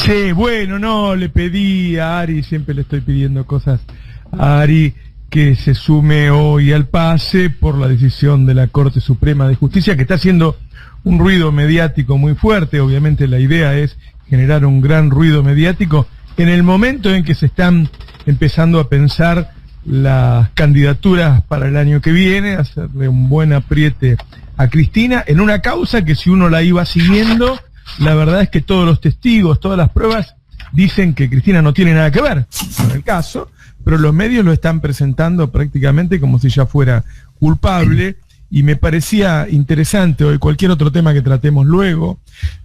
Sí, bueno, no, le pedí a Ari, siempre le estoy pidiendo cosas a Ari, que se sume hoy al pase por la decisión de la Corte Suprema de Justicia, que está haciendo un ruido mediático muy fuerte. Obviamente la idea es generar un gran ruido mediático en el momento en que se están empezando a pensar las candidaturas para el año que viene, hacerle un buen apriete a Cristina, en una causa que si uno la iba siguiendo, la verdad es que todos los testigos, todas las pruebas dicen que Cristina no tiene nada que ver con el caso, pero los medios lo están presentando prácticamente como si ya fuera culpable, y me parecía interesante hoy, cualquier otro tema que tratemos luego,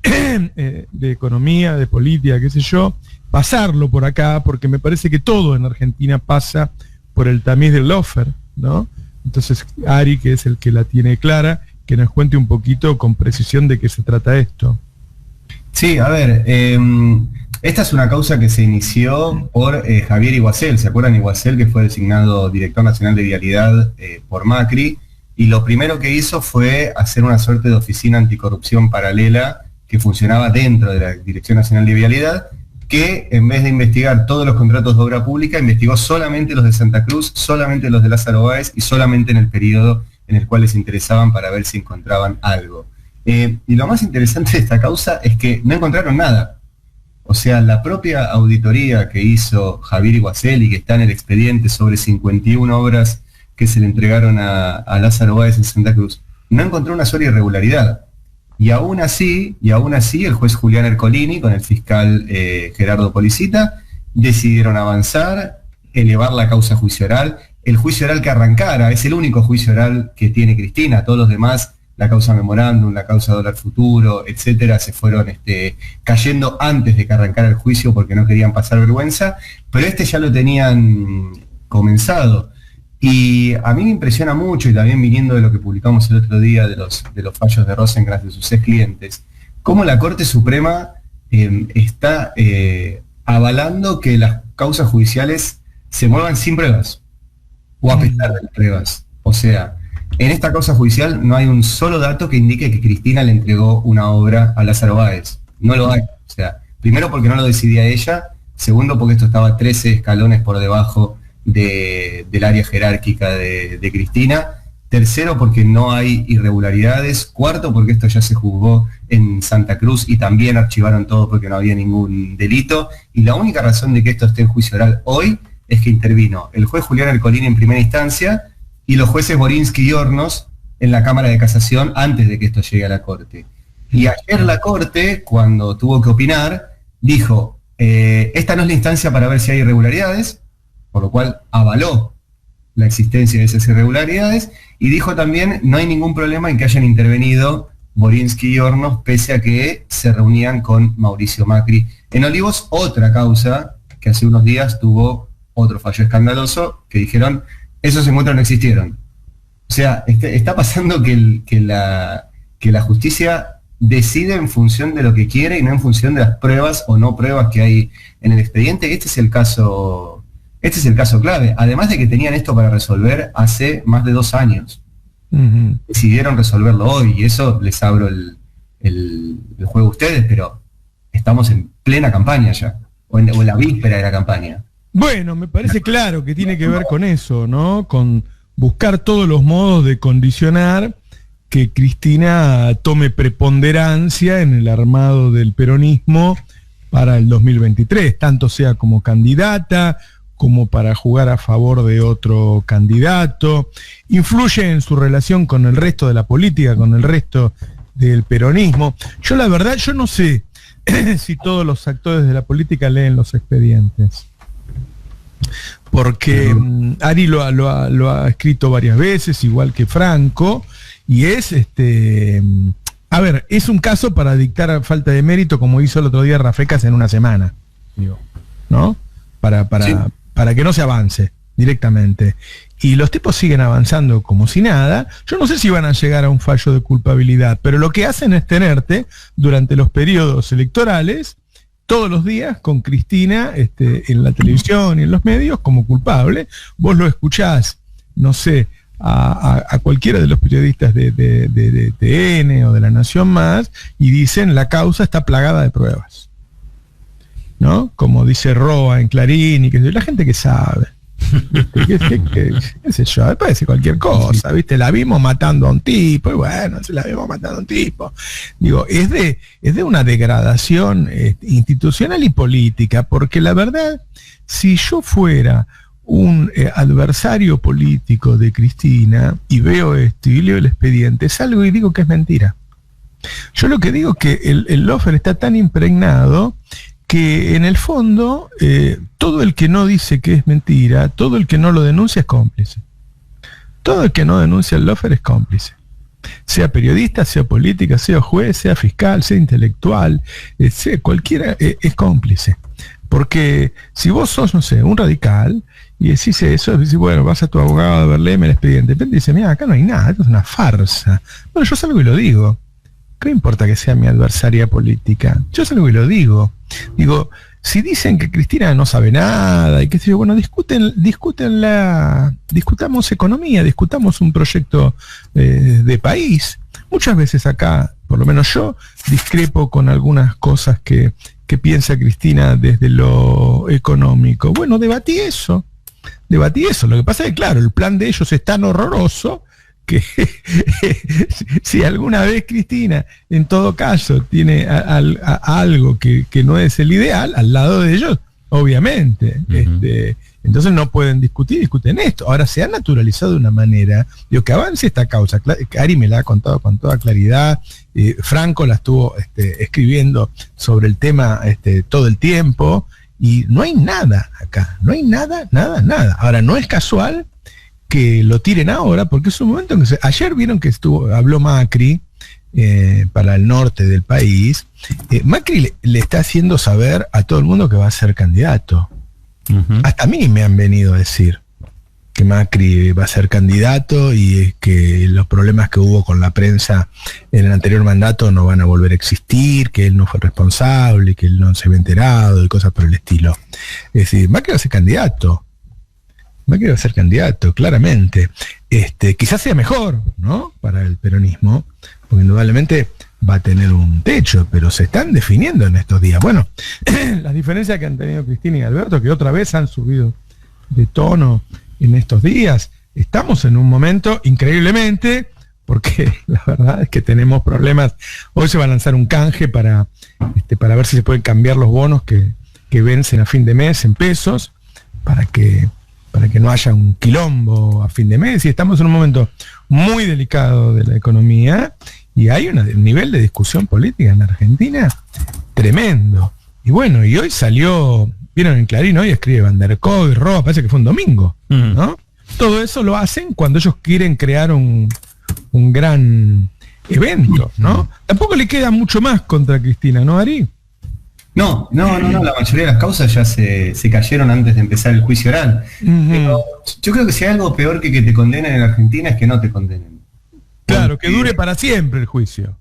de economía, de política, qué sé yo, pasarlo por acá, porque me parece que todo en Argentina pasa por el tamiz del lawfare, ¿no? Entonces, Ari, que es el que la tiene clara, que nos cuente un poquito con precisión de qué se trata esto. Sí, a ver, esta es una causa que se inició por Javier Iguacel. ¿Se acuerdan Iguacel, que fue designado director nacional de vialidad por Macri? Y lo primero que hizo fue hacer una suerte de oficina anticorrupción paralela que funcionaba dentro de la Dirección Nacional de Vialidad, que en vez de investigar todos los contratos de obra pública, investigó solamente los de Santa Cruz, solamente los de Lázaro Báez y solamente en el periodo en el cual les interesaban para ver si encontraban algo. Y lo más interesante de esta causa es que no encontraron nada. O sea, la propia auditoría que hizo Javier Iguacel y que está en el expediente sobre 51 obras que se le entregaron a Lázaro Báez en Santa Cruz, no encontró una sola irregularidad. Y aún así el juez Julián Ercolini con el fiscal Gerardo Policita decidieron avanzar, elevar la causa juicio oral. El juicio oral que arrancara es el único juicio oral que tiene Cristina. Todos los demás, la causa memorándum, la causa dólar futuro, etcétera, se fueron cayendo antes de que arrancara el juicio porque no querían pasar vergüenza, pero ya lo tenían comenzado. Y a mí me impresiona mucho, y también viniendo de lo que publicamos el otro día de los fallos de Rosenkrantz de sus ex clientes, cómo la Corte Suprema está avalando que las causas judiciales se muevan sin pruebas, o a pesar de las pruebas. O sea, en esta causa judicial no hay un solo dato que indique que Cristina le entregó una obra a Lázaro Báez. No lo hay. O sea, primero porque no lo decidía ella, segundo porque esto estaba 13 escalones por debajo del área jerárquica de Cristina, tercero porque no hay irregularidades, cuarto porque esto ya se juzgó en Santa Cruz y también archivaron todo porque no había ningún delito, y la única razón de que esto esté en juicio oral hoy es que intervino el juez Julián Ercolini en primera instancia y los jueces Borinsky y Hornos en la Cámara de Casación antes de que esto llegue a la Corte. Y ayer la Corte, cuando tuvo que opinar, dijo, esta no es la instancia para ver si hay irregularidades, por lo cual avaló la existencia de esas irregularidades, y dijo también, no hay ningún problema en que hayan intervenido Borinsky y Hornos, pese a que se reunían con Mauricio Macri en Olivos, otra causa que hace unos días tuvo otro fallo escandaloso, que dijeron, esos encuentros no existieron. O sea, está pasando que la justicia decide en función de lo que quiere y no en función de las pruebas o no pruebas que hay en el expediente. Este es el caso clave, además de que tenían esto para resolver hace más de 2 años. Decidieron resolverlo hoy, y eso les abro el juego a ustedes, pero estamos en plena campaña ya, o en la víspera de la campaña. Bueno, me parece claro que tiene que ver con eso, ¿no? Con buscar todos los modos de condicionar que Cristina tome preponderancia en el armado del peronismo para el 2023, tanto sea como candidata, como para jugar a favor de otro candidato, influye en su relación con el resto de la política, con el resto del peronismo. Yo la verdad, yo no sé si todos los actores de la política leen los expedientes, porque Ari lo ha escrito varias veces, igual que Franco, y es a ver, es un caso para dictar falta de mérito, como hizo el otro día Rafecas en una semana, digo, ¿no? Para que no se avance directamente. Y los tipos siguen avanzando como si nada. Yo no sé si van a llegar a un fallo de culpabilidad, pero lo que hacen es tenerte durante los periodos electorales todos los días con Cristina en la televisión y en los medios como culpable. Vos lo escuchás, no sé, a cualquiera de los periodistas de TN o de La Nación Más, y dicen la causa está plagada de pruebas. ¿no? Como dice Roa en Clarín, y que la gente que sabe. ¿Qué sé yo? Puede decir cualquier cosa, ¿viste? La vimos matando a un tipo, y bueno, se la vimos matando a un tipo. Digo, es de una degradación institucional y política, porque la verdad, si yo fuera un adversario político de Cristina y veo esto y leo el expediente, salgo y digo que es mentira. Yo lo que digo es que el lawfare está tan impregnado que en el fondo todo el que no dice que es mentira, todo el que no lo denuncia es cómplice. Todo el que no denuncia el lawfare es cómplice. Sea periodista, sea política, sea juez, sea fiscal, sea intelectual, sea cualquiera, es cómplice. Porque si vos sos, no sé, un radical y decís eso, decís, bueno, vas a tu abogado a ver, léeme el expediente, y dice, mira, acá no hay nada, esto es una farsa. Bueno, yo salgo y lo digo. ¿Qué importa que sea mi adversaria política? Yo salgo y lo digo. Digo, si dicen que Cristina no sabe nada y qué sé yo, bueno, discutamos economía, discutamos un proyecto de país. Muchas veces acá, por lo menos yo, discrepo con algunas cosas que piensa Cristina desde lo económico. Bueno, debatí eso. Lo que pasa es que, claro, el plan de ellos es tan horroroso que si alguna vez Cristina, en todo caso, tiene algo que no es el ideal, al lado de ellos, obviamente. Entonces no pueden discuten esto. Ahora se ha naturalizado de una manera, digo, que avance esta causa. Ari me la ha contado con toda claridad, Franco la estuvo escribiendo sobre el tema todo el tiempo, y no hay nada acá, no hay nada. Ahora, no es casual que lo tiren ahora, porque es un momento en que ayer vieron que habló Macri para el norte del país. Macri le está haciendo saber a todo el mundo que va a ser candidato. Hasta a mí me han venido a decir que Macri va a ser candidato y que los problemas que hubo con la prensa en el anterior mandato no van a volver a existir, que él no fue responsable, que él no se había enterado y cosas por el estilo. Es decir, Macri va a ser candidato. Macri va a ser candidato, claramente. Quizás sea mejor, ¿no?, para el peronismo, porque indudablemente va a tener un techo, pero se están definiendo en estos días. Bueno, las diferencias que han tenido Cristina y Alberto, que otra vez han subido de tono en estos días, estamos en un momento, increíblemente, porque la verdad es que tenemos problemas. Hoy se va a lanzar un canje para ver si se pueden cambiar los bonos que vencen a fin de mes en pesos, para que no haya un quilombo a fin de mes, y estamos en un momento muy delicado de la economía, y hay un nivel de discusión política en Argentina tremendo. Y bueno, y hoy salió, vieron en Clarín, hoy escribe Van der Kooi, Roa, parece que fue un domingo, ¿no? Todo eso lo hacen cuando ellos quieren crear un gran evento, ¿no? Tampoco le queda mucho más contra Cristina, ¿no, Ari? No, la mayoría de las causas ya se cayeron antes de empezar el juicio oral. Pero yo creo que si hay algo peor que te condenen en Argentina es que no te condenen. Claro, que dure para siempre el juicio.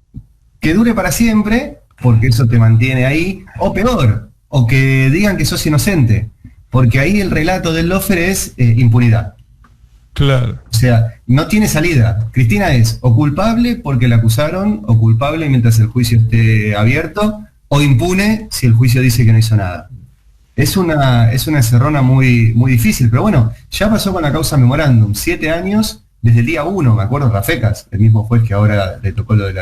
Que dure para siempre, porque eso te mantiene ahí, o peor, o que digan que sos inocente, porque ahí el relato del lawfare es impunidad. Claro. O sea, no tiene salida. Cristina es o culpable porque la acusaron, o culpable mientras el juicio esté abierto, o impune si el juicio dice que no hizo nada. Es una encerrona muy, muy difícil, pero bueno, ya pasó con la causa Memorándum, 7 años desde el día 1, me acuerdo, Rafecas, el mismo juez que ahora le tocó lo del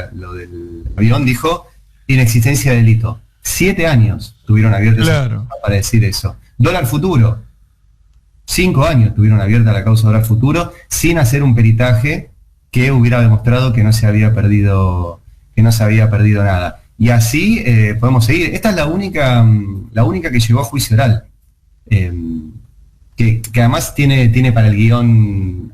avión, dijo inexistencia de delito. 7 años tuvieron abiertos, claro, para decir eso. Dólar Futuro, 5 años tuvieron abierta la causa Dólar Futuro sin hacer un peritaje que hubiera demostrado que no se había perdido nada. Y así podemos seguir. Esta es la única que llegó a juicio oral, que además tiene para el guión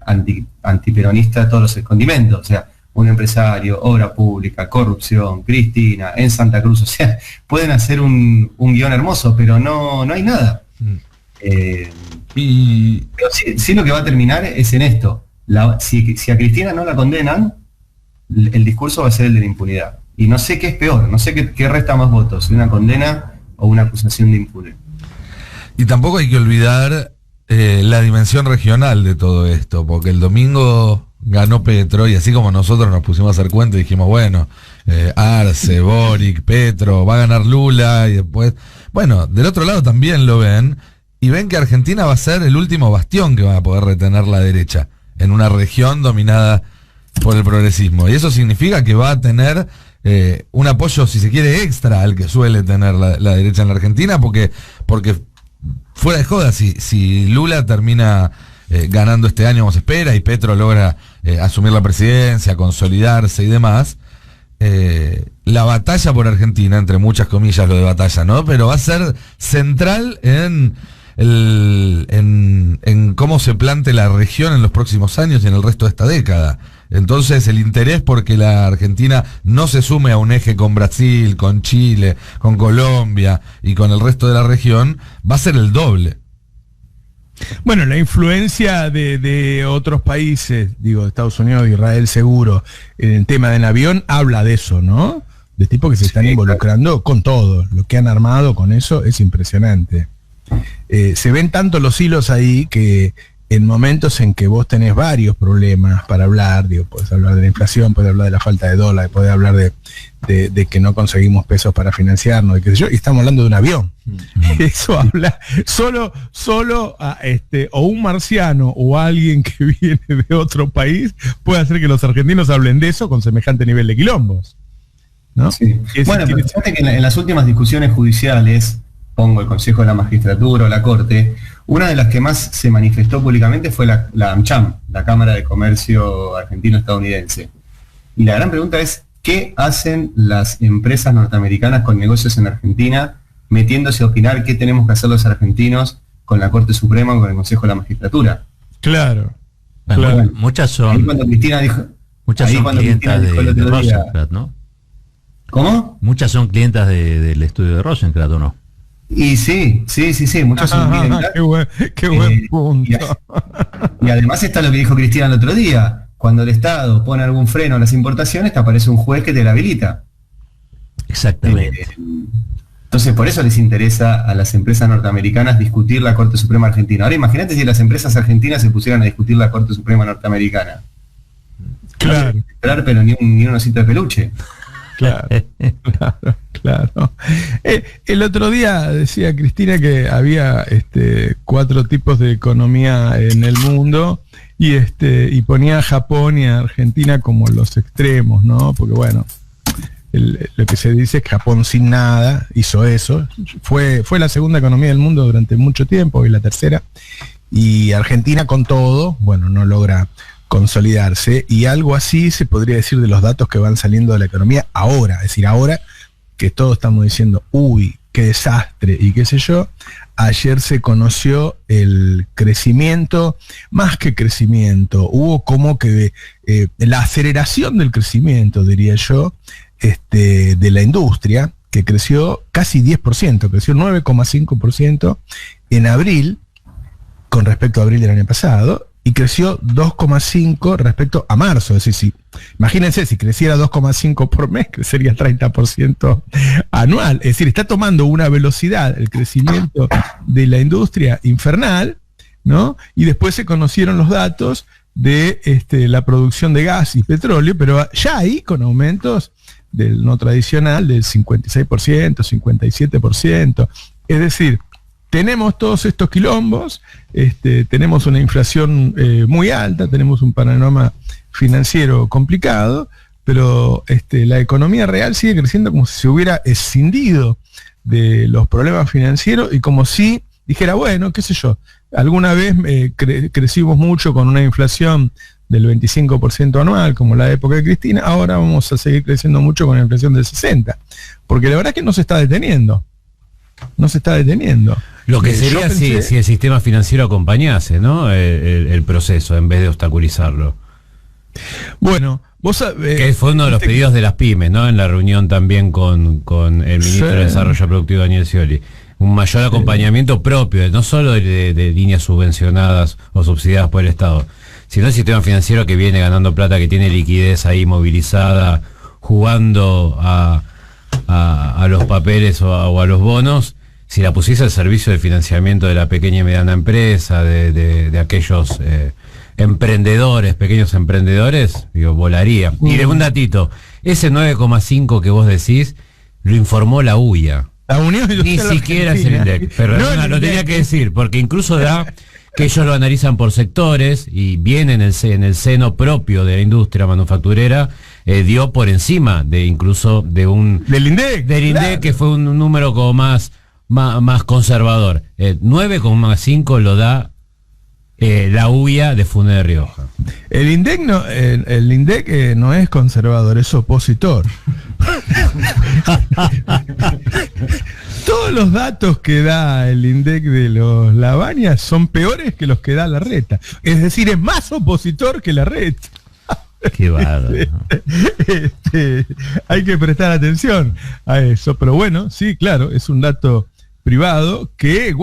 antiperonista todos los condimentos. O sea, un empresario, obra pública, corrupción, Cristina, en Santa Cruz. O sea, pueden hacer un guión hermoso, pero no hay nada. Pero sí lo que va a terminar es en esto. Si a Cristina no la condenan, el discurso va a ser el de la impunidad. Y no sé qué es peor, no sé qué resta más votos, una condena o una acusación de impune. Y tampoco hay que olvidar la dimensión regional de todo esto, porque el domingo ganó Petro, y así como nosotros nos pusimos a hacer cuenta y dijimos, bueno, Arce, Boric, Petro, va a ganar Lula, y después Bueno, del otro lado también lo ven, y ven que Argentina va a ser el último bastión que va a poder retener la derecha en una región dominada por el progresismo. Y eso significa que va a tener un apoyo, si se quiere, extra al que suele tener la derecha en la Argentina, porque fuera de joda, si Lula termina ganando este año como se espera y Petro logra asumir la presidencia, consolidarse y demás, la batalla por Argentina, entre muchas comillas lo de batalla, ¿no? Pero va a ser central en cómo se plante la región en los próximos años y en el resto de esta década. Entonces el interés porque la Argentina no se sume a un eje con Brasil, con Chile, con Colombia y con el resto de la región va a ser el doble. Bueno, la influencia de otros países, digo, Estados Unidos, Israel seguro, en el tema del avión, habla de eso, ¿no? De tipos que se están involucrando con todo. Lo que han armado con eso es impresionante. Se ven tanto los hilos ahí que en momentos en que vos tenés varios problemas para hablar, digo, podés hablar de la inflación, podés hablar de la falta de dólares, podés hablar de que no conseguimos pesos para financiarnos, y qué sé yo, y estamos hablando de un avión. Eso habla, solo o un marciano o alguien que viene de otro país puede hacer que los argentinos hablen de eso con semejante nivel de quilombos, ¿no? Sí. Bueno, pero fíjate que en las últimas discusiones judiciales, pongo el Consejo de la Magistratura o la Corte, una de las que más se manifestó públicamente fue la AmCham, la Cámara de Comercio Argentino-Estadounidense. Y la gran pregunta es, ¿qué hacen las empresas norteamericanas con negocios en Argentina, metiéndose a opinar qué tenemos que hacer los argentinos con la Corte Suprema o con el Consejo de la Magistratura? Claro. Bueno, claro. Muchas son. Ahí cuando Cristina dijo, muchas son clientas de Rosenkrantz, ¿no? ¿Cómo? Muchas son clientas del estudio de Rosenkrantz, ¿o no? Y sí, muchos son clientas. Qué buen punto. Y además está lo que dijo Cristina el otro día. Cuando el Estado pone algún freno a las importaciones, te aparece un juez que te la habilita. Exactamente. Entonces, por eso les interesa a las empresas norteamericanas discutir la Corte Suprema Argentina. Ahora imagínate si las empresas argentinas se pusieran a discutir la Corte Suprema norteamericana. Claro. No esperar, pero ni un osito de peluche. Claro. El otro día decía Cristina que había 4 tipos de economía en el mundo y ponía a Japón y a Argentina como los extremos, ¿no? Porque bueno, lo que se dice es que Japón sin nada hizo eso. Fue la segunda economía del mundo durante mucho tiempo y la tercera. Y Argentina con todo, bueno, no logra consolidarse, y algo así se podría decir de los datos que van saliendo de la economía ahora, es decir, ahora que todos estamos diciendo, uy, qué desastre y qué sé yo. Ayer se conoció el crecimiento, más que crecimiento, hubo como que la aceleración del crecimiento, diría yo, de la industria, que creció casi 10%, creció 9,5% en abril con respecto a abril del año pasado, y creció 2,5 respecto a marzo. Es decir, imagínense, si creciera 2,5 por mes, crecería 30% anual. Es decir, está tomando una velocidad el crecimiento de la industria infernal, ¿no? Y después se conocieron los datos de la producción de gas y petróleo, pero ya ahí con aumentos del no tradicional del 56%, 57%. Es decir, tenemos todos estos quilombos, tenemos una inflación muy alta, tenemos un panorama financiero complicado, pero la economía real sigue creciendo como si se hubiera escindido de los problemas financieros y como si dijera, bueno, qué sé yo, alguna vez crecimos mucho con una inflación del 25% anual, como la época de Cristina, ahora vamos a seguir creciendo mucho con la inflación del 60%, porque la verdad es que no se está deteniendo. Lo que sería si el sistema financiero acompañase, ¿no? El proceso en vez de obstaculizarlo. Bueno, vos sabés, que fue uno de los pedidos de las pymes, ¿no? En la reunión también con el ministro de Desarrollo Productivo, Daniel Scioli. Un mayor acompañamiento propio, no solo de líneas subvencionadas o subsidiadas por el Estado, sino el sistema financiero que viene ganando plata, que tiene liquidez ahí movilizada, jugando a los papeles o a los bonos. Si la pusiese al servicio del financiamiento de la pequeña y mediana empresa, de aquellos emprendedores, pequeños emprendedores, digo, volaría. Y de un datito, ese 9,5 que vos decís, lo informó la UIA. La Unión Ni Industrial siquiera es el Argentina. INDEC, pero No, lo el tenía INDEC. que decir, porque incluso da que ellos lo analizan por sectores y viene en el seno propio de la industria manufacturera, dio por encima de incluso de Del INDEC. del INDEC, claro. que fue un número como más conservador. 9,5 lo da la UIA de Funes de Rioja. El INDEC no es conservador, es opositor. Todos los datos que da el INDEC de los Lavagna son peores que los que da Larreta. Es decir, es más opositor que Larreta. Qué bárbaro. Hay que prestar atención a eso. Pero bueno, sí, claro, es un dato privado que,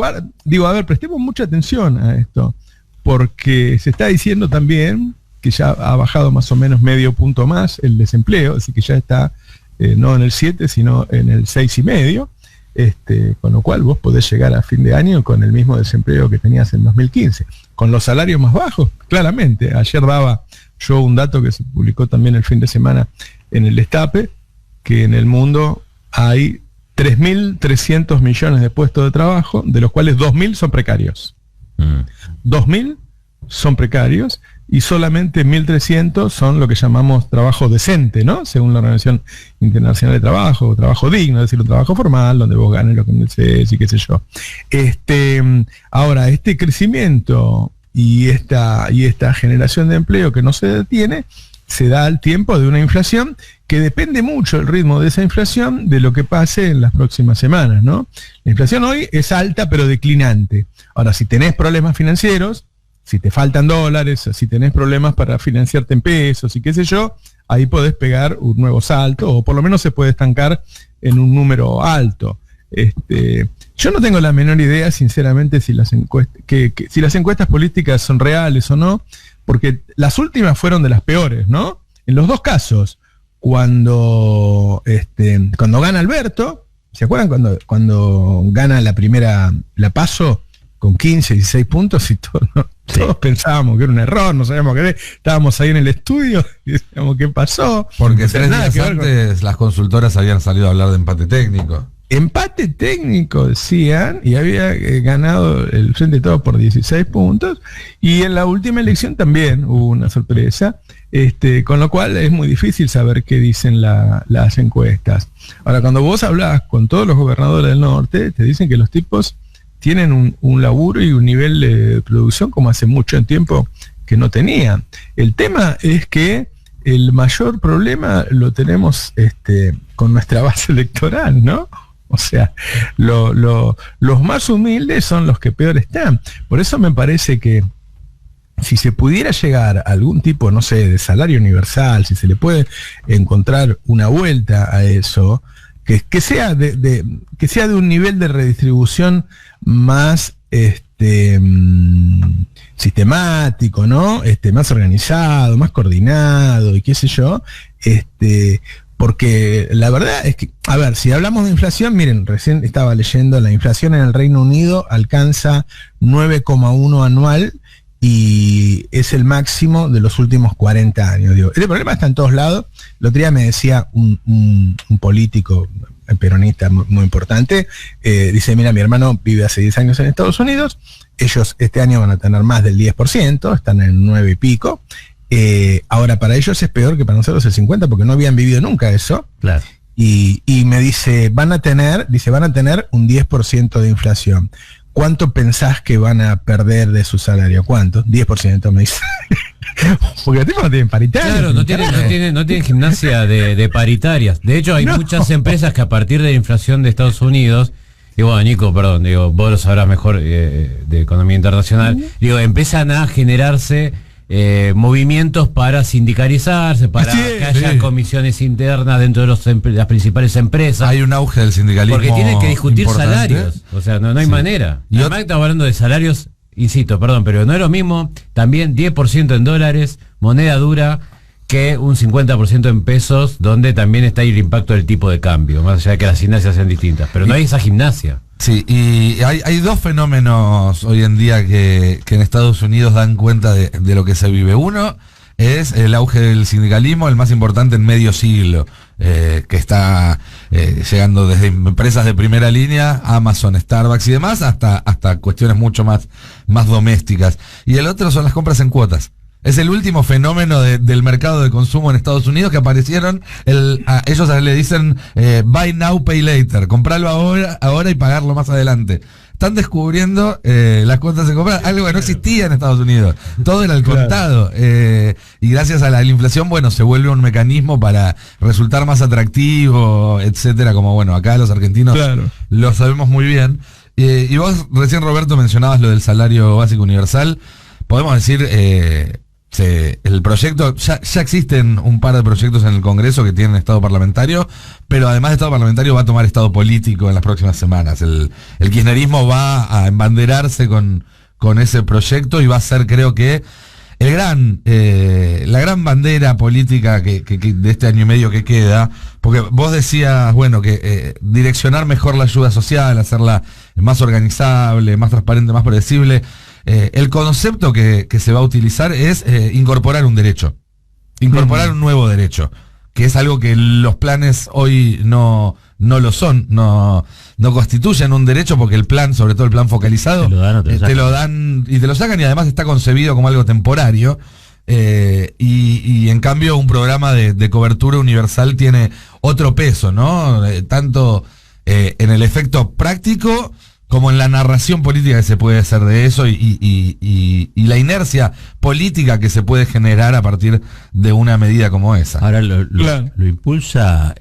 prestemos mucha atención a esto, porque se está diciendo también que ya ha bajado más o menos medio punto más el desempleo, así que ya está no en el 7, sino en el 6,5, con lo cual vos podés llegar a fin de año con el mismo desempleo que tenías en 2015, con los salarios más bajos, claramente. Ayer daba yo un dato que se publicó también el fin de semana en el Destape, que en el mundo hay 3.300 millones de puestos de trabajo, de los cuales 2.000 son precarios. 2.000 son precarios y solamente 1.300 son lo que llamamos trabajo decente, ¿no? Según la Organización Internacional de Trabajo, o trabajo digno, es decir, un trabajo formal, donde vos ganes lo que mereces y qué sé yo. Ahora, este crecimiento y esta generación de empleo que no se detiene, se da al tiempo de una inflación que depende mucho el ritmo de esa inflación de lo que pase en las próximas semanas, ¿no? La inflación hoy es alta pero declinante. Ahora, si tenés problemas financieros, si te faltan dólares, si tenés problemas para financiarte en pesos y qué sé yo, ahí podés pegar un nuevo salto, o por lo menos se puede estancar en un número alto. Yo no tengo la menor idea, sinceramente, si las encuestas políticas son reales o no, porque las últimas fueron de las peores, ¿no? En los dos casos, cuando gana Alberto, ¿se acuerdan cuando gana la PASO con 15, 16 puntos y todos pensábamos que era un error, no sabíamos qué era, estábamos ahí en el estudio y decíamos qué pasó? Porque O sea, 3 nada días que ver con- antes las consultoras habían salido a hablar de empate técnico. Empate técnico, decían, y había ganado el Frente de Todos por 16 puntos, y en la última elección también hubo una sorpresa, con lo cual es muy difícil saber qué dicen las encuestas. Ahora, cuando vos hablás con todos los gobernadores del norte, te dicen que los tipos tienen un laburo y un nivel de producción como hace mucho tiempo que no tenían. El tema es que el mayor problema lo tenemos con nuestra base electoral, ¿no? O sea, los más humildes son los que peor están. Por eso me parece que si se pudiera llegar a algún tipo, no sé, de salario universal, si se le puede encontrar una vuelta a eso, que sea de un nivel de redistribución más sistemático, ¿no? Más organizado, más coordinado y qué sé yo, porque la verdad es que, a ver, si hablamos de inflación, miren, recién estaba leyendo, la inflación en el Reino Unido alcanza 9,1 anual y es el máximo de los últimos 40 años. Digo, este problema está en todos lados. El otro día me decía un político peronista muy importante, dice, mira, mi hermano vive hace 10 años en Estados Unidos, ellos este año van a tener más del 10%, están en 9 y pico. Ahora para ellos es peor que para nosotros el 50 porque no habían vivido nunca eso. Claro. Y me dice, van a tener un 10% de inflación. ¿Cuánto pensás que van a perder de su salario? ¿Cuánto? 10% me dice. Porque los tipos no tienen paritarias. Claro, no tienen gimnasia de paritarias. De hecho, hay muchas empresas que a partir de la inflación de Estados Unidos, y bueno, Nico, perdón, vos lo sabrás mejor de economía internacional, empiezan a generarse movimientos para sindicalizarse, para que haya comisiones internas dentro de las principales empresas. Hay un auge del sindicalismo. Porque tienen que discutir importante. Salarios. O sea, no hay manera. Y además estamos hablando de salarios, insisto, perdón, pero no es lo mismo también 10% en dólares, moneda dura, que un 50% en pesos, donde también está ahí el impacto del tipo de cambio, más allá de que las gimnasias sean distintas. Pero no hay esa gimnasia. Sí, y hay dos fenómenos hoy en día que en Estados Unidos dan cuenta de lo que se vive. Uno es el auge del sindicalismo, el más importante en medio siglo, que está llegando desde empresas de primera línea, Amazon, Starbucks y demás, hasta cuestiones mucho más domésticas. Y el otro son las compras en cuotas. Es el último fenómeno del mercado de consumo en Estados Unidos que aparecieron. Ellos le dicen buy now, pay later. Comprarlo ahora y pagarlo más adelante. Están descubriendo las cuotas de compra, algo que no existía en Estados Unidos. Todo era al contado. Y gracias a la inflación, bueno, se vuelve un mecanismo para resultar más atractivo, etcétera. Como bueno, acá los argentinos lo sabemos muy bien. Y vos recién, Roberto, mencionabas lo del salario básico universal. Podemos decir, el proyecto, ya existen un par de proyectos en el Congreso que tienen estado parlamentario, pero además de estado parlamentario va a tomar estado político en las próximas semanas. El kirchnerismo va a embanderarse con ese proyecto y va a ser, creo que, la gran bandera política que de este año y medio que queda, porque vos decías, bueno, que direccionar mejor la ayuda social, hacerla más organizable, más transparente, más predecible. El concepto que se va a utilizar es incorporar un derecho, incorporar un nuevo derecho, que es algo que los planes hoy no lo son, no constituyen un derecho, porque el plan, sobre todo el plan focalizado, te lo dan y te lo sacan, y además está concebido como algo temporario. Y en cambio un programa de cobertura universal tiene otro peso, ¿no? Tanto en el efecto práctico como en la narración política que se puede hacer de eso y la inercia política que se puede generar a partir de una medida como esa. Ahora lo impulsa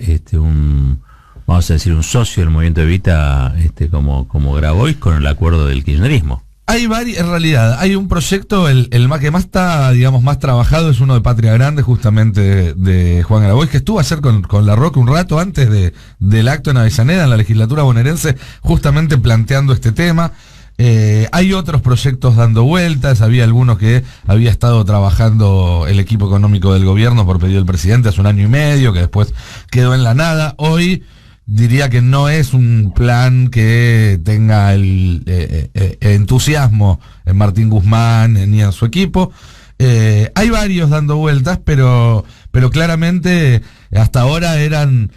vamos a decir, un socio del movimiento Evita, como Grabois, con el acuerdo del kirchnerismo. Hay en realidad, hay un proyecto, el que más está, digamos, más trabajado es uno de Patria Grande, justamente de Juan Grabois, que estuvo ayer con La Roca un rato antes del acto en Avellaneda, en la legislatura bonaerense, justamente planteando este tema. Hay otros proyectos dando vueltas, había algunos que había estado trabajando el equipo económico del gobierno por pedido del presidente hace 1 año y medio, que después quedó en la nada. Hoy diría que no es un plan que tenga el entusiasmo en Martín Guzmán ni en su equipo. Hay varios dando vueltas, pero claramente hasta ahora eran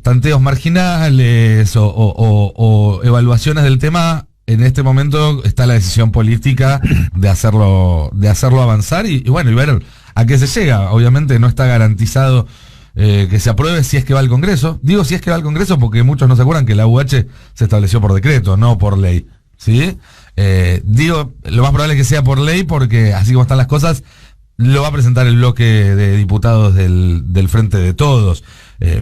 tanteos marginales o evaluaciones del tema. En este momento está la decisión política de hacerlo avanzar y bueno, y ver a qué se llega. Obviamente no está garantizado que se apruebe si es que va al Congreso. Digo si es que va al Congreso porque muchos no se acuerdan que la UH se estableció por decreto, no por ley, ¿sí? Digo, lo más probable es que sea por ley porque así como están las cosas, lo va a presentar el bloque de diputados del Frente de Todos.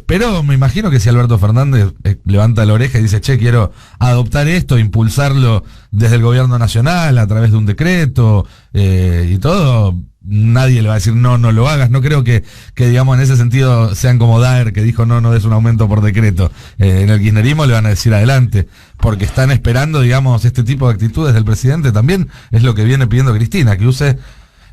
Pero me imagino que si Alberto Fernández levanta la oreja y dice, che, quiero adoptar esto, impulsarlo desde el gobierno nacional a través de un decreto y todo, nadie le va a decir no lo hagas. No creo que digamos en ese sentido sean como Daer, que dijo no des un aumento por decreto. En el kirchnerismo le van a decir adelante, porque están esperando, digamos, este tipo de actitudes del presidente. También es lo que viene pidiendo Cristina, que use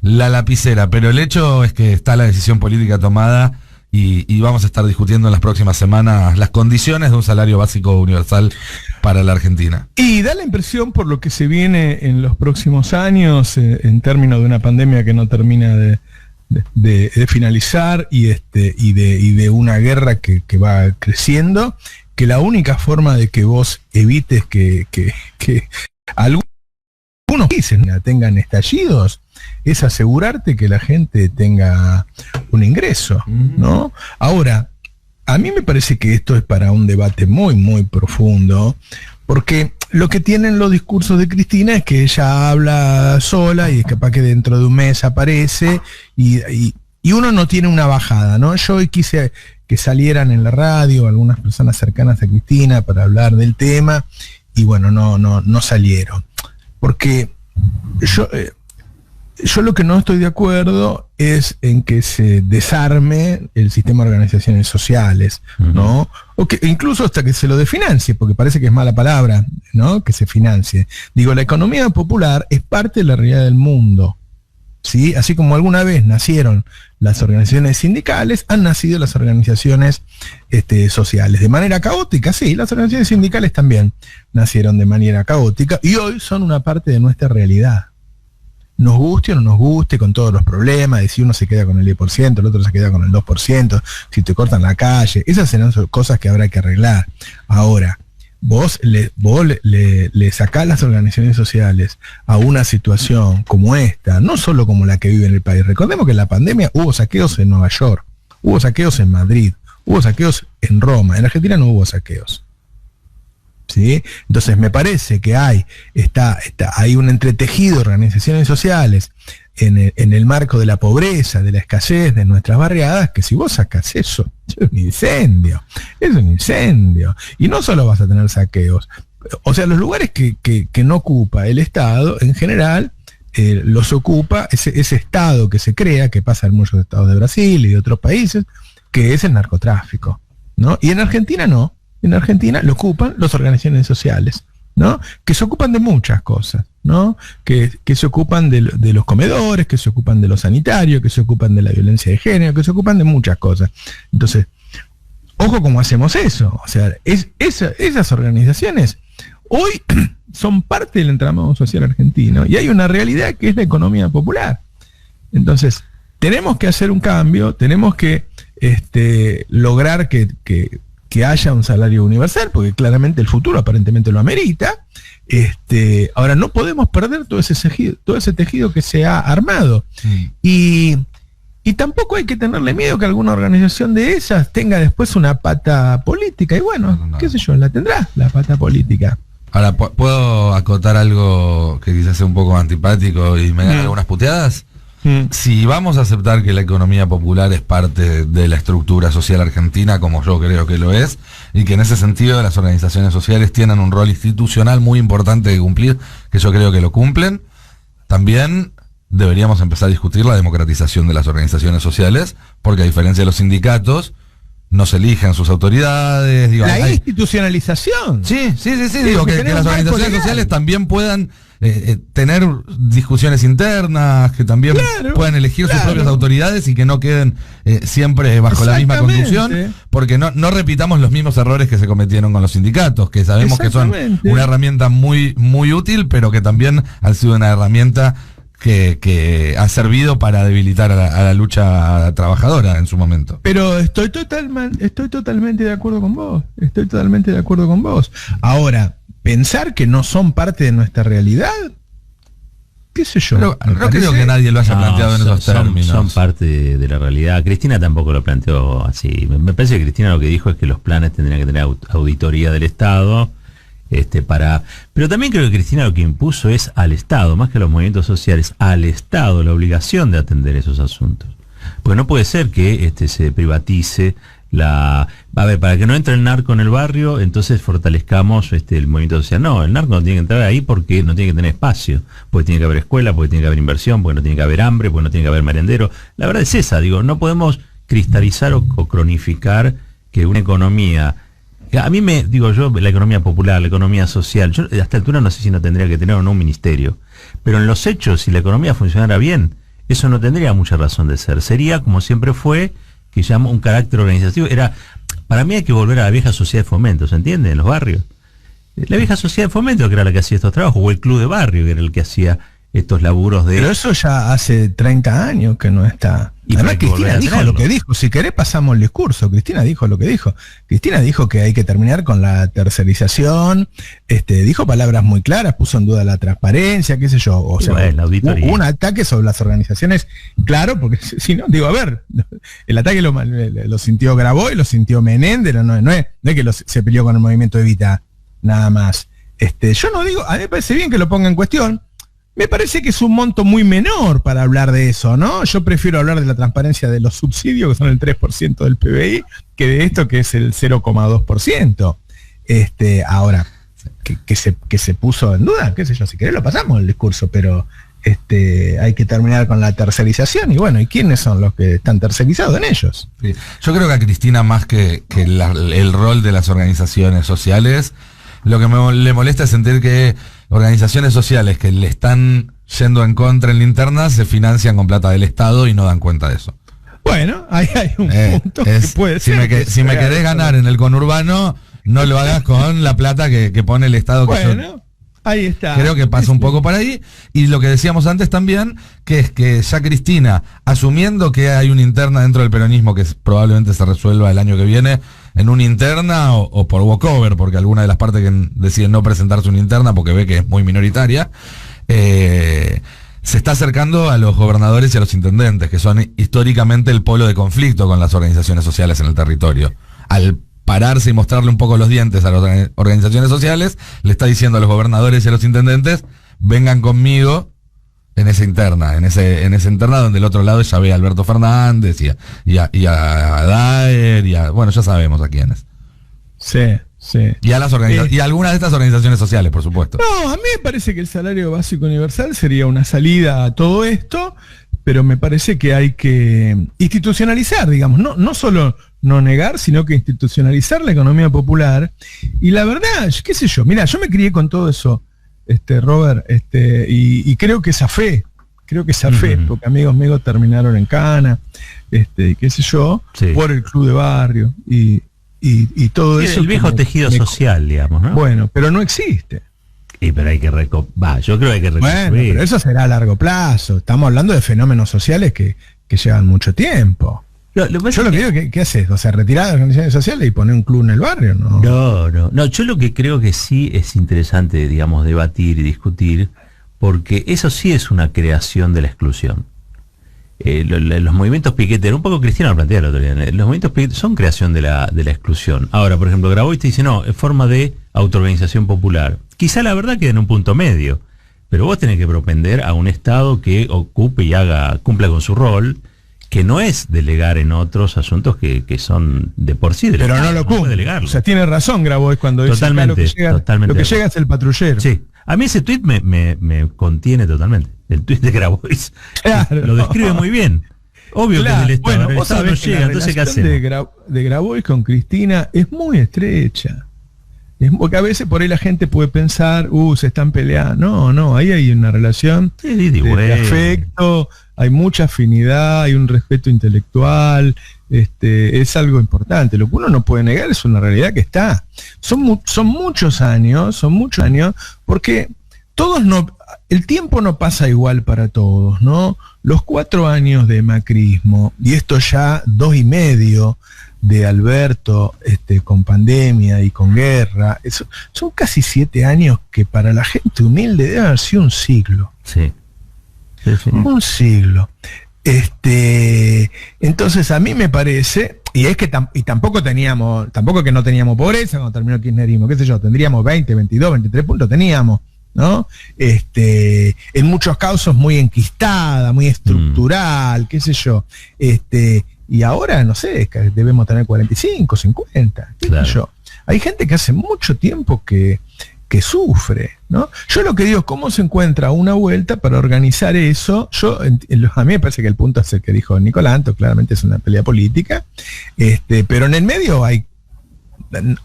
la lapicera, pero el hecho es que está la decisión política tomada y vamos a estar discutiendo en las próximas semanas las condiciones de un salario básico universal para la Argentina. Y da la impresión, por lo que se viene en los próximos años, en términos de una pandemia que no termina de finalizar y de una guerra que va creciendo, que la única forma de que vos evites que algunos países tengan estallidos es asegurarte que la gente tenga un ingreso, ¿no? Ahora, a mí me parece que esto es para un debate muy, muy profundo, porque lo que tienen los discursos de Cristina es que ella habla sola y es capaz que dentro de un mes aparece y uno no tiene una bajada, ¿no? Yo hoy quise que salieran en la radio algunas personas cercanas a Cristina para hablar del tema y bueno, no salieron. Porque yo lo que no estoy de acuerdo es en que se desarme el sistema de organizaciones sociales, ¿no? O que incluso hasta que se lo desfinancie, porque parece que es mala palabra, ¿no? Que se financie. Digo, la economía popular es parte de la realidad del mundo, ¿sí? Así como alguna vez nacieron las organizaciones sindicales, han nacido las organizaciones sociales. De manera caótica, sí, las organizaciones sindicales también nacieron de manera caótica y hoy son una parte de nuestra realidad. nos guste o no nos guste, con todos los problemas, de si uno se queda con el 10%, el otro se queda con el 2%, si te cortan la calle, esas serán cosas que habrá que arreglar. Ahora, vos le sacás las organizaciones sociales a una situación como esta, no solo como la que vive en el país. Recordemos que en la pandemia hubo saqueos en Nueva York, hubo saqueos en Madrid, hubo saqueos en Roma. En Argentina no hubo saqueos. ¿Sí? Entonces me parece que hay un entretejido de organizaciones sociales en el marco de la pobreza, de la escasez de nuestras barriadas, que si vos sacás eso, es un incendio. Y no solo vas a tener saqueos. O sea, los lugares que no ocupa el Estado, en general, los ocupa ese Estado que se crea, que pasa en muchos estados de Brasil y de otros países, que es el narcotráfico, ¿no? Y en Argentina no. En Argentina lo ocupan las organizaciones sociales, ¿no? Que se ocupan de muchas cosas, ¿no? Que se ocupan de los comedores, que se ocupan de los sanitarios, que se ocupan de la violencia de género, que se ocupan de muchas cosas. Entonces, ojo cómo hacemos eso. O sea, esas organizaciones hoy son parte del entramado social argentino y hay una realidad que es la economía popular. Entonces, tenemos que hacer un cambio, tenemos que lograr que haya un salario universal, porque claramente el futuro aparentemente lo amerita. Ahora no podemos perder todo ese tejido que se ha armado. Y tampoco hay que tenerle miedo que alguna organización de esas tenga después una pata política. Y bueno, qué sé yo, la tendrá la pata política. Ahora, ¿puedo acotar algo que quizás sea un poco antipático y me den algunas puteadas? Si vamos a aceptar que la economía popular es parte de la estructura social argentina, como yo creo que lo es, y que en ese sentido las organizaciones sociales tienen un rol institucional muy importante de cumplir, que yo creo que lo cumplen, también deberíamos empezar a discutir la democratización de las organizaciones sociales, porque a diferencia de los sindicatos, no se eligen sus autoridades. Digo, la institucionalización. Sí. Digo, que las organizaciones sociales también puedan tener discusiones internas, que también puedan elegir sus propias autoridades y que no queden siempre bajo la misma conducción, porque no repitamos los mismos errores que se cometieron con los sindicatos, que sabemos que son una herramienta muy, muy útil, pero que también han sido una herramienta que ha servido para debilitar a la lucha trabajadora en su momento. Pero estoy totalmente de acuerdo con vos. Ahora, pensar que no son parte de nuestra realidad, qué sé yo. Pero no creo que nadie lo haya planteado en esos términos. Son parte de la realidad. Cristina tampoco lo planteó así. Me parece que Cristina lo que dijo es que los planes tendrían que tener auditoría del Estado. Pero también creo que Cristina lo que impuso es al Estado, más que a los movimientos sociales, al Estado la obligación de atender esos asuntos. Porque no puede ser que se privatice para que no entre el narco en el barrio, entonces fortalezcamos el movimiento social. No, el narco no tiene que entrar ahí porque no tiene que tener espacio, porque tiene que haber escuela, porque tiene que haber inversión, porque no tiene que haber hambre, porque no tiene que haber merendero. La verdad es esa, no podemos cristalizar o cronificar que una economía... A mí la economía popular, la economía social, yo a esta altura no sé si no tendría que tener o no un ministerio, pero en los hechos, si la economía funcionara bien, eso no tendría mucha razón de ser. Sería, como siempre fue, que llama un carácter organizativo. Para mí hay que volver a la vieja sociedad de fomento, ¿se entiende? En los barrios. La vieja sociedad de fomento, que era la que hacía estos trabajos, o el club de barrio, que era el que hacía estos laburos de... Pero eso ya hace 30 años que no está. Y además Cristina dijo lo que dijo. Si querés pasamos el discurso. Cristina dijo lo que dijo. Cristina dijo que hay que terminar con la tercerización. Dijo palabras muy claras, puso en duda la transparencia, qué sé yo. O sea, la auditoría. Hubo un ataque sobre las organizaciones, claro, porque si no, el ataque lo sintió Grabois, lo sintió Menéndez, no es que se peleó con el movimiento Evita, nada más. Yo no digo, a mí me parece bien que lo ponga en cuestión. Me parece que es un monto muy menor para hablar de eso, ¿no? Yo prefiero hablar de la transparencia de los subsidios, que son el 3% del PBI, que de esto, que es el 0,2%. Ahora, que se puso en duda, qué sé yo, si querés lo pasamos el discurso, pero hay que terminar con la tercerización, y bueno, ¿y quiénes son los que están tercerizados en ellos? Sí. Yo creo que a Cristina, más que el rol de las organizaciones sociales, lo que le molesta es sentir que organizaciones sociales que le están yendo en contra en la interna se financian con plata del Estado y no dan cuenta de eso. Bueno, ahí hay un punto que puede ser. Si me querés ganar en el conurbano, no lo hagas con la plata que pone el Estado. Ahí está. Creo que pasa un poco por ahí. Y lo que decíamos antes también, que es que ya Cristina, asumiendo que hay una interna dentro del peronismo que probablemente se resuelva el año que viene, en una interna o por walkover, porque alguna de las partes que deciden no presentarse una interna porque ve que es muy minoritaria, se está acercando a los gobernadores y a los intendentes, que son históricamente el polo de conflicto con las organizaciones sociales en el territorio. Al pararse y mostrarle un poco los dientes a las organizaciones sociales, le está diciendo a los gobernadores y a los intendentes, vengan conmigo en esa interna, en esa interna donde el otro lado ya ve a Alberto Fernández y a Daer, bueno, ya sabemos a quiénes. Sí. Y a y a algunas de estas organizaciones sociales, por supuesto. No, a mí me parece que el salario básico universal sería una salida a todo esto, pero me parece que hay que institucionalizar, digamos, no solo no negar, sino que institucionalizar la economía popular. Y la verdad, qué sé yo, mira, yo me crié con todo eso, Robert, y creo que zafé, porque amigos míos terminaron en cana, qué sé yo, por el club de barrio y todo eso. El viejo tejido social, digamos, ¿no? Bueno, pero no existe. Pero hay que yo creo que hay que reconstruir. Bueno, pero eso será a largo plazo. Estamos hablando de fenómenos sociales que llevan mucho tiempo. Yo lo que digo, ¿qué haces? O sea, retirar las organizaciones sociales y poner un club en el barrio, ¿no? No, yo lo que creo que sí es interesante, digamos, debatir y discutir, porque eso sí es una creación de la exclusión. Los movimientos piqueteros, un poco Cristina lo plantea el otro día, los movimientos piqueteros son creación de la exclusión. Ahora, por ejemplo, Grabois te dice, no, es forma de autoorganización popular. Quizá la verdad queda en un punto medio, pero vos tenés que propender a un Estado que ocupe y cumpla con su rol, que no es delegar en otros asuntos que son de por sí delegados. Pero no lo cumple. O sea, tiene razón Grabois cuando dice que lo que llega es el patrullero. Sí. A mí ese tuit me contiene totalmente. El tuit de Grabois lo describe muy bien. Obvio que del Estado, bueno, vos sabés que la relación de Grabois con Cristina es muy estrecha. Porque a veces por ahí la gente puede pensar, se están peleando. No, ahí hay una relación de afecto, hay mucha afinidad, hay un respeto intelectual, es algo importante. Lo que uno no puede negar es una realidad que está. Son muchos años, porque el tiempo no pasa igual para todos, ¿no? Los 4 años de macrismo, y esto ya 2 y medio de Alberto, con pandemia y con guerra, son casi 7 años que para la gente humilde debe haber sido un siglo. Sí. Un siglo. Entonces a mí me parece, y es que tampoco que no teníamos pobreza cuando terminó el kirchnerismo, qué sé yo, tendríamos 20, 22, 23 puntos, teníamos, ¿no? En muchos casos muy enquistada, muy estructural, qué sé yo, y ahora, no sé, debemos tener 45, 50, qué sé yo. Hay gente que hace mucho tiempo que sufre, ¿no? Yo lo que digo es cómo se encuentra una vuelta para organizar eso. A mí me parece que el punto es el que dijo Nicolanto, claramente es una pelea política, pero en el medio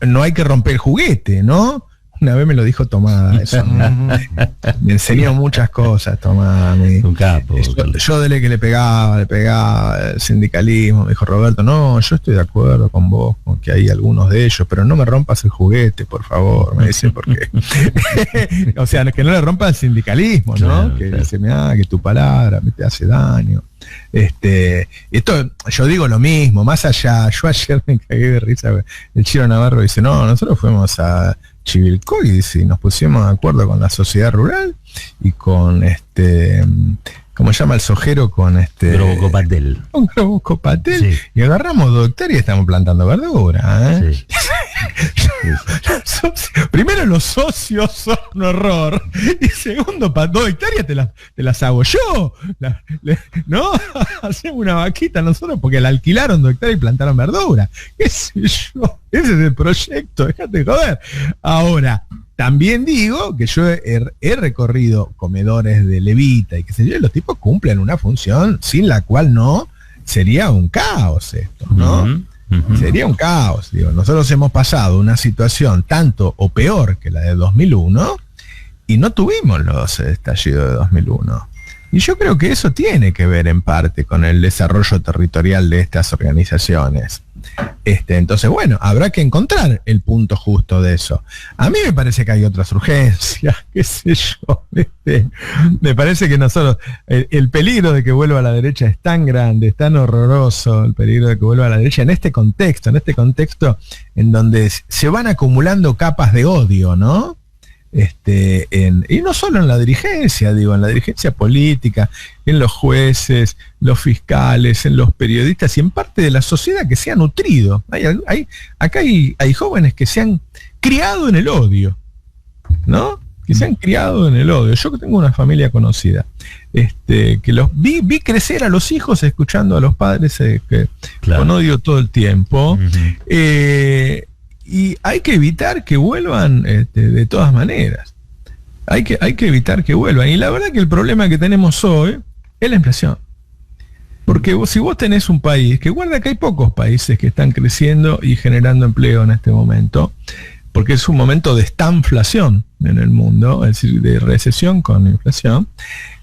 no hay que romper el juguete, ¿no? Una vez me lo dijo Tomás, eso, me enseñó muchas cosas, Tomás. Un capo. Yo de que le pegaba el sindicalismo, me dijo Roberto, no, yo estoy de acuerdo con vos, con que hay algunos de ellos, pero no me rompas el juguete, por favor, me dice, porque o sea, que no le rompa el sindicalismo, ¿no? Claro, que dice, que tu palabra me te hace daño. Esto, yo digo lo mismo, más allá, yo ayer me cagué de risa, el Chiro Navarro dice, no, nosotros fuimos a Chivilcoy, dice, y nos pusimos de acuerdo con la sociedad rural y con ¿cómo se llama el sojero? Con Grobo Copatel. Con Grobo Copatel, sí. Y agarramos 2 hectáreas y estamos plantando verdura, ¿eh? Sí. Primero los socios son un horror. Y segundo, para 2 hectáreas te las hago yo. ¿No? Hacemos una vaquita nosotros porque la alquilaron 2 hectáreas y plantaron verdura. ¿Qué sé yo? Ese es el proyecto, déjate de joder. Ahora, también digo que yo he recorrido comedores de levita y qué sé yo, y los tipos cumplen una función sin la cual no sería un caos esto, ¿no? Sería un caos. Digo, nosotros hemos pasado una situación tanto o peor que la de 2001 y no tuvimos los estallidos de 2001. Y yo creo que eso tiene que ver en parte con el desarrollo territorial de estas organizaciones. Entonces, bueno, habrá que encontrar el punto justo de eso. A mí me parece que hay otras urgencias, qué sé yo. Me parece que nosotros, el peligro de que vuelva a la derecha es tan grande, es tan horroroso, el peligro de que vuelva a la derecha en este contexto en donde se van acumulando capas de odio, ¿no? Y no solo en la dirigencia, digo, en la dirigencia política, en los jueces, los fiscales, en los periodistas y en parte de la sociedad que se ha nutrido. Acá hay jóvenes que se han criado en el odio, ¿no? Que se han criado en el odio. Yo tengo una familia conocida, que los vi crecer a los hijos escuchando a los padres con odio todo el tiempo. Y hay que evitar que vuelvan de todas maneras. Hay que evitar que vuelvan. Y la verdad que el problema que tenemos hoy es la inflación. Porque si vos tenés un país, que guarda que hay pocos países que están creciendo y generando empleo en este momento, porque es un momento de estanflación en el mundo, es decir, de recesión con inflación.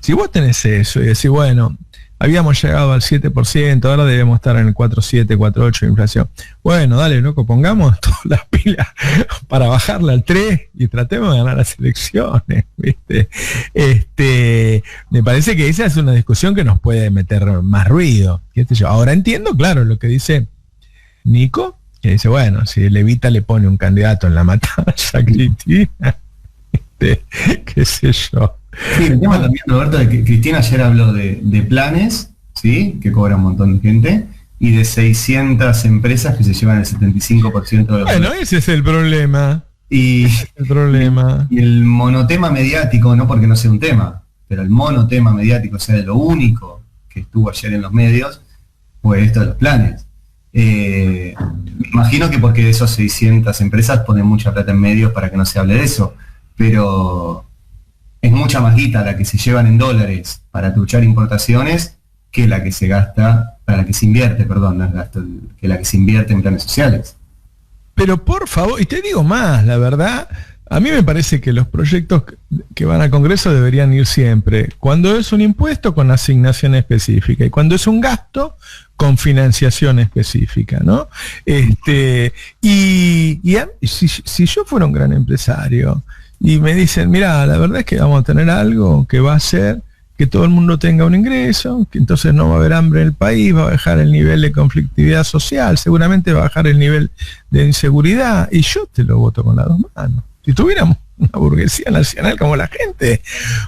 Si vos tenés eso y decís, bueno, habíamos llegado al 7%, ahora debemos estar en el 4,7, 4,8 de inflación. Bueno, dale, loco, pongamos todas las pilas para bajarla al 3 y tratemos de ganar las elecciones, ¿viste? Me parece que esa es una discusión que nos puede meter más ruido. ¿Qué sé yo? Ahora entiendo, claro, lo que dice Nico, que dice, bueno, si Levita le pone un candidato en la matanza a Cristina, qué sé yo. Sí, el tema también, Roberto, de que Cristina ayer habló de planes, ¿sí? Que cobra un montón de gente, y de 600 empresas que se llevan el 75% de los... Bueno, ese es el problema. Y el monotema mediático, no porque no sea un tema, pero el monotema mediático, o sea, de lo único que estuvo ayer en los medios, fue esto de los planes. Me imagino que porque de esos 600 empresas ponen mucha plata en medios para que no se hable de eso, pero... es mucha más guita la que se llevan en dólares para truchar importaciones que la que se gasta, para la que se invierte, perdón, no es gasto, que la que se invierte en planes sociales. Pero por favor, y te digo más, la verdad, a mí me parece que los proyectos que van al Congreso deberían ir siempre, cuando es un impuesto con asignación específica y cuando es un gasto con financiación específica, ¿no? Si yo fuera un gran empresario, y me dicen, mira, la verdad es que vamos a tener algo que va a hacer que todo el mundo tenga un ingreso, que entonces no va a haber hambre en el país, va a bajar el nivel de conflictividad social, seguramente va a bajar el nivel de inseguridad, y yo te lo voto con las dos manos. Si tuviéramos una burguesía nacional como la gente,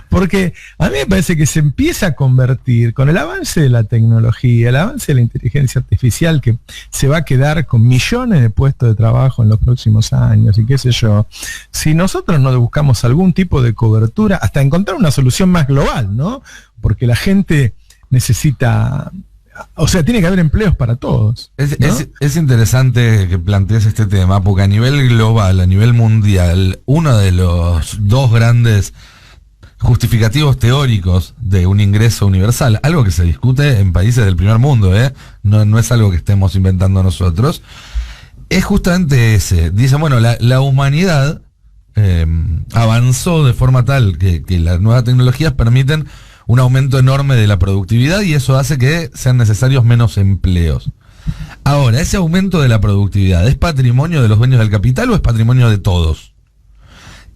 porque a mí me parece que se empieza a convertir con el avance de la tecnología, el avance de la inteligencia artificial, que se va a quedar con millones de puestos de trabajo en los próximos años y qué sé yo, si nosotros no buscamos algún tipo de cobertura, hasta encontrar una solución más global, ¿no? Porque la gente necesita... O sea, tiene que haber empleos para todos, ¿no? Es interesante que plantees este tema, porque a nivel global, a nivel mundial, uno de los dos grandes justificativos teóricos de un ingreso universal, algo que se discute en países del primer mundo, no es algo que estemos inventando nosotros, es justamente ese. Dicen, bueno, la humanidad avanzó de forma tal que las nuevas tecnologías permiten un aumento enorme de la productividad y eso hace que sean necesarios menos empleos. Ahora, ¿ese aumento de la productividad es patrimonio de los dueños del capital o es patrimonio de todos?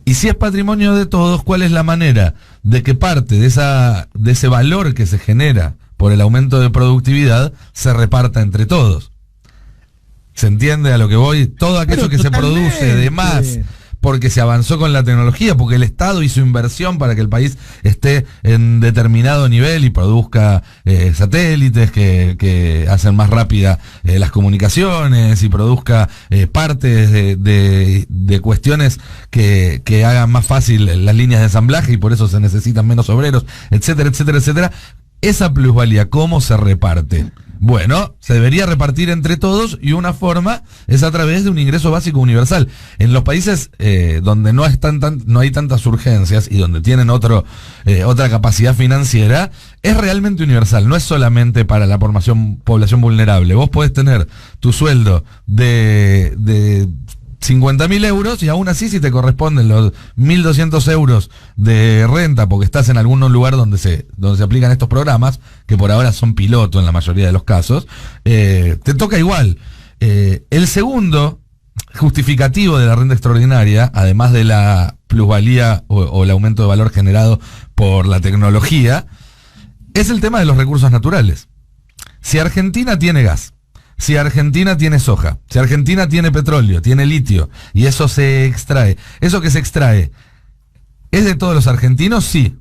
Y si es patrimonio de todos, ¿cuál es la manera de que parte de ese valor que se genera por el aumento de productividad se reparta entre todos? ¿Se entiende a lo que voy? Todo aquello que se produce de más porque se avanzó con la tecnología, porque el Estado hizo inversión para que el país esté en determinado nivel y produzca satélites que hacen más rápida las comunicaciones y produzca partes de cuestiones que hagan más fácil las líneas de ensamblaje y por eso se necesitan menos obreros, etcétera, etcétera, etcétera. Esa plusvalía, ¿cómo se reparte? Bueno, se debería repartir entre todos y una forma es a través de un ingreso básico universal. En los países donde no hay tantas urgencias y donde tienen otra capacidad financiera, es realmente universal, no es solamente para la población vulnerable. Vos podés tener tu sueldo de 50.000 euros y aún así si te corresponden los 1.200 euros de renta porque estás en algún lugar donde se aplican estos programas, que por ahora son piloto en la mayoría de los casos, te toca igual. El segundo justificativo de la renta extraordinaria, además de la plusvalía o el aumento de valor generado por la tecnología, es el tema de los recursos naturales. Si Argentina tiene gas, si Argentina tiene soja, si Argentina tiene petróleo, tiene litio, y eso se extrae, eso que se extrae, ¿es de todos los argentinos? Sí.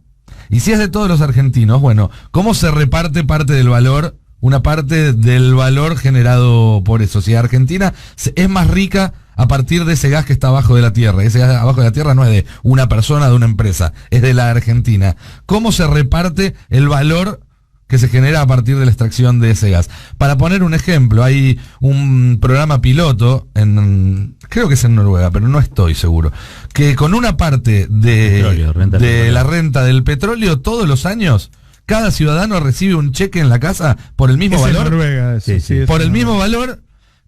Y si es de todos los argentinos, bueno, ¿cómo se reparte parte del valor, una parte del valor generado por eso? Si Argentina es más rica a partir de ese gas que está abajo de la tierra, ese gas abajo de la tierra no es de una persona, de una empresa, es de la Argentina. ¿Cómo se reparte el valor que se genera a partir de la extracción de ese gas? Para poner un ejemplo, hay un programa piloto, creo que es en Noruega, pero no estoy seguro, que con una parte de la renta del petróleo todos los años, cada ciudadano recibe un cheque en la casa por el mismo valor. Noruega, por el mismo valor